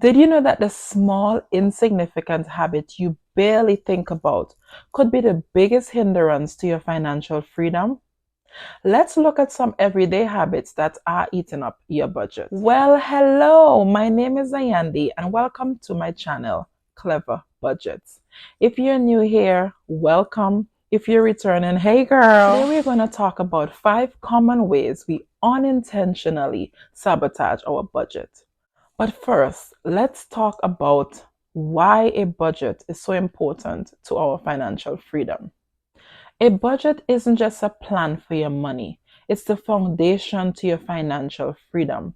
Did you know that the small, insignificant habit you barely think about could be the biggest hindrance to your financial freedom? Let's look at some everyday habits that are eating up your budget. Well, hello, my name is Ayandi and welcome to my channel, Clever Budgets. If you're new here, welcome. If you're returning, hey girl. Today we're going to talk about 5 common ways we unintentionally sabotage our budget. But first, let's talk about why a budget is so important to our financial freedom. A budget isn't just a plan for your money, it's the foundation to your financial freedom.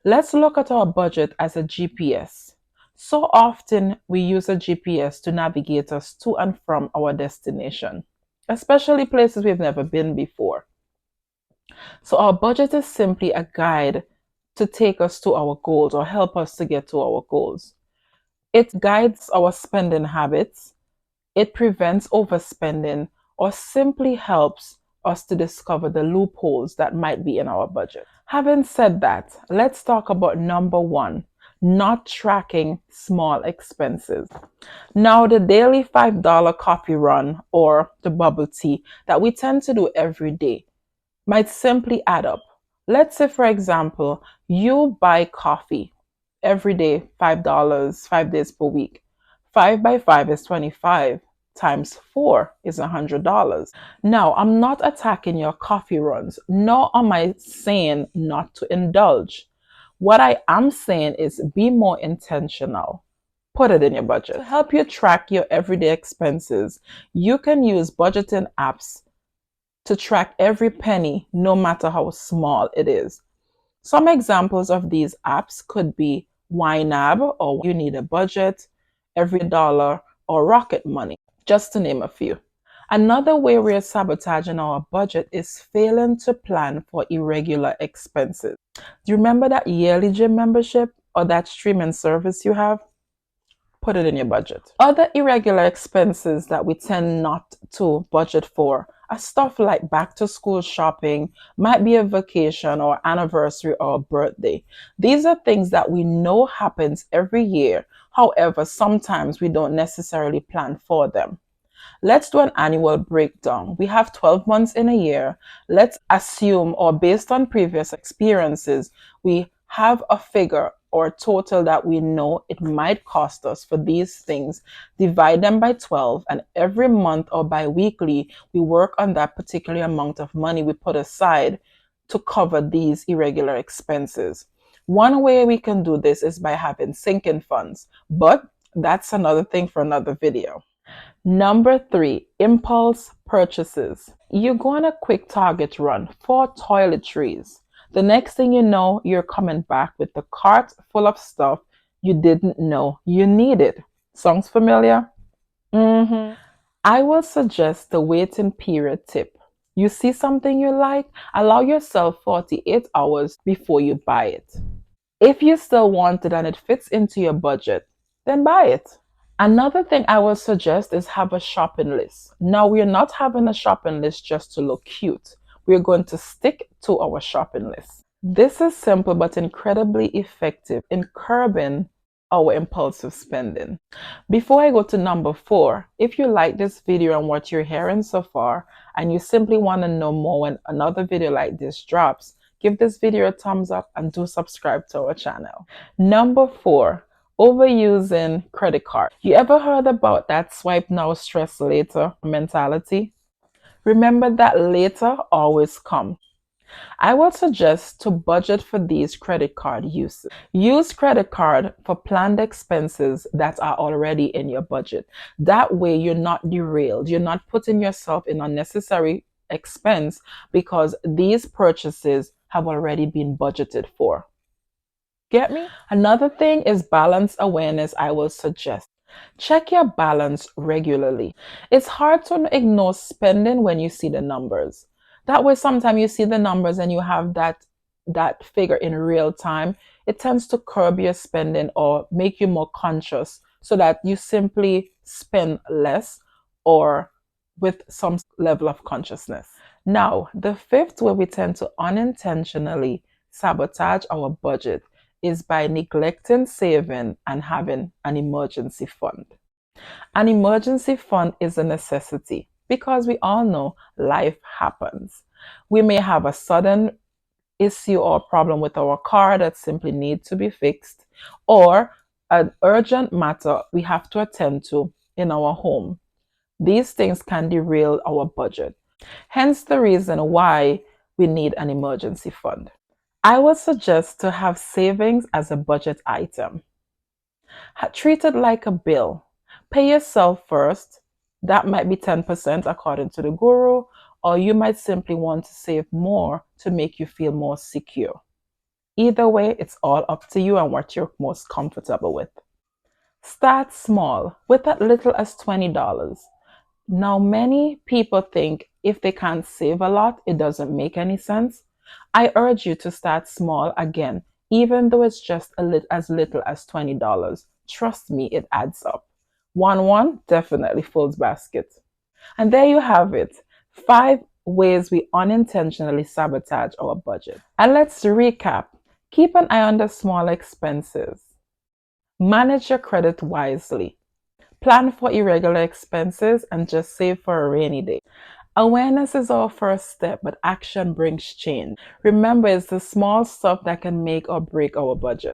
Let's look at our budget as a GPS. So often we use a GPS to navigate us to and from our destination, especially places we've never been before. So our budget is simply a guide to take us to our goals or help us to get to our goals. It guides our spending habits, it prevents overspending, or simply helps us to discover the loopholes that might be in our budget. Having said that, let's talk about number 1, not tracking small expenses. Now, the daily $5 coffee run or the bubble tea that we tend to do every day might simply add up. Let's say, for example, you buy coffee every day, $5, 5 days per week. 5 by 5 is 25, times 4 is $100. Now, I'm not attacking your coffee runs, nor am I saying not to indulge. What I am saying is be more intentional. Put it in your budget. To help you track your everyday expenses, you can use budgeting apps to track every penny, no matter how small it is. Some examples of these apps could be YNAB or You Need a Budget, Every Dollar, or Rocket Money, just to name a few. Another way we're sabotaging our budget is failing to plan for irregular expenses. Do you remember that yearly gym membership or that streaming service you have? Put it in your budget. Other irregular expenses that we tend not to budget for are stuff like back to school shopping, might be a vacation or anniversary or birthday. These are things that we know happens every year. However, sometimes we don't necessarily plan for them. Let's do an annual breakdown. We have 12 months in a year. Let's assume, or based on previous experiences, we have a figure or total that we know it might cost us for these things. Divide them by 12, and every month or bi-weekly, we work on that particular amount of money we put aside to cover these irregular expenses. One way we can do this is by having sinking funds, but that's another thing for another video. Number 3, impulse purchases. You go on a quick Target run for toiletries. The next thing you know, you're coming back with the cart full of stuff you didn't know you needed. Sounds familiar? I will suggest the waiting period tip. You see something you like, allow yourself 48 hours before you buy it. If you still want it and it fits into your budget, then buy it. Another thing I would suggest is have a shopping list. Now, we're not having a shopping list just to look cute. We're going to stick to our shopping list. This is simple but incredibly effective in curbing our impulsive spending. Before I go to number 4, if you like this video and what you're hearing so far, and you simply want to know more when another video like this drops, give this video a thumbs up and do subscribe to our channel. Number 4, overusing credit card. You ever heard about that swipe now, stress later mentality? Remember that later always comes. I would suggest to budget for these credit card uses. Use credit card for planned expenses that are already in your budget. That way you're not derailed. You're not putting yourself in unnecessary expense because these purchases have already been budgeted for. Get me? Another thing is balance awareness. I will suggest. Check your balance regularly. It's hard to ignore spending when you see the numbers. That way, sometimes you see the numbers and you have that figure in real time. It tends to curb your spending or make you more conscious so that you simply spend less or with some level of consciousness. Now, the 5th way we tend to unintentionally sabotage our budget is by neglecting saving and having an emergency fund. An emergency fund is a necessity because we all know life happens. We may have a sudden issue or problem with our car that simply needs to be fixed, or an urgent matter we have to attend to in our home. These things can derail our budget. Hence the reason why we need an emergency fund. I would suggest to have savings as a budget item. Treat it like a bill. Pay yourself first. That might be 10% according to the guru, or you might simply want to save more to make you feel more secure. Either way, it's all up to you and what you're most comfortable with. Start small with as little as $20. Now, many people think if they can't save a lot, it doesn't make any sense. I urge you to start small again, even though it's just as little as $20. Trust me, it adds up. One definitely fills basket. And there you have it. 5 ways we unintentionally sabotage our budget. And let's recap. Keep an eye on the small expenses. Manage your credit wisely. Plan for irregular expenses and just save for a rainy day. Awareness is our first step, but action brings change. Remember, it's the small stuff that can make or break our budget.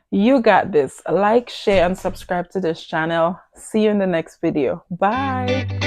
You got this. Like, share, and subscribe to this channel. See you in the next video. Bye.